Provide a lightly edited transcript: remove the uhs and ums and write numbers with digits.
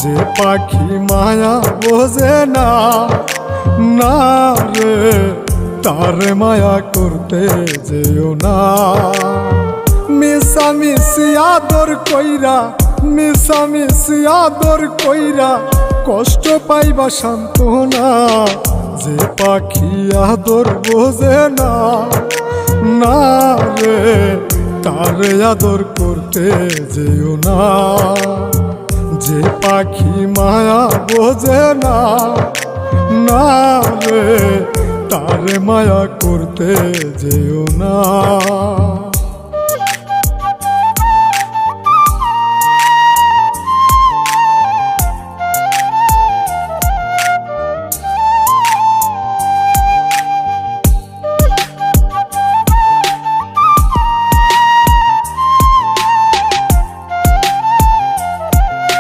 যে পাখি মায়া বোঝে না, না রে তারে মায়া করতে যেও না। মিশামিশি আদর কইরা, মিশামিশি আদর কইরা কষ্ট পাইবা সান্ত্বনা। যে পাখি আদর বোঝে না, না রে তারে আদর করতে যেও না। যে পাখি মায়া বোঝে না, না রে তারে মায়া করতে যেও না।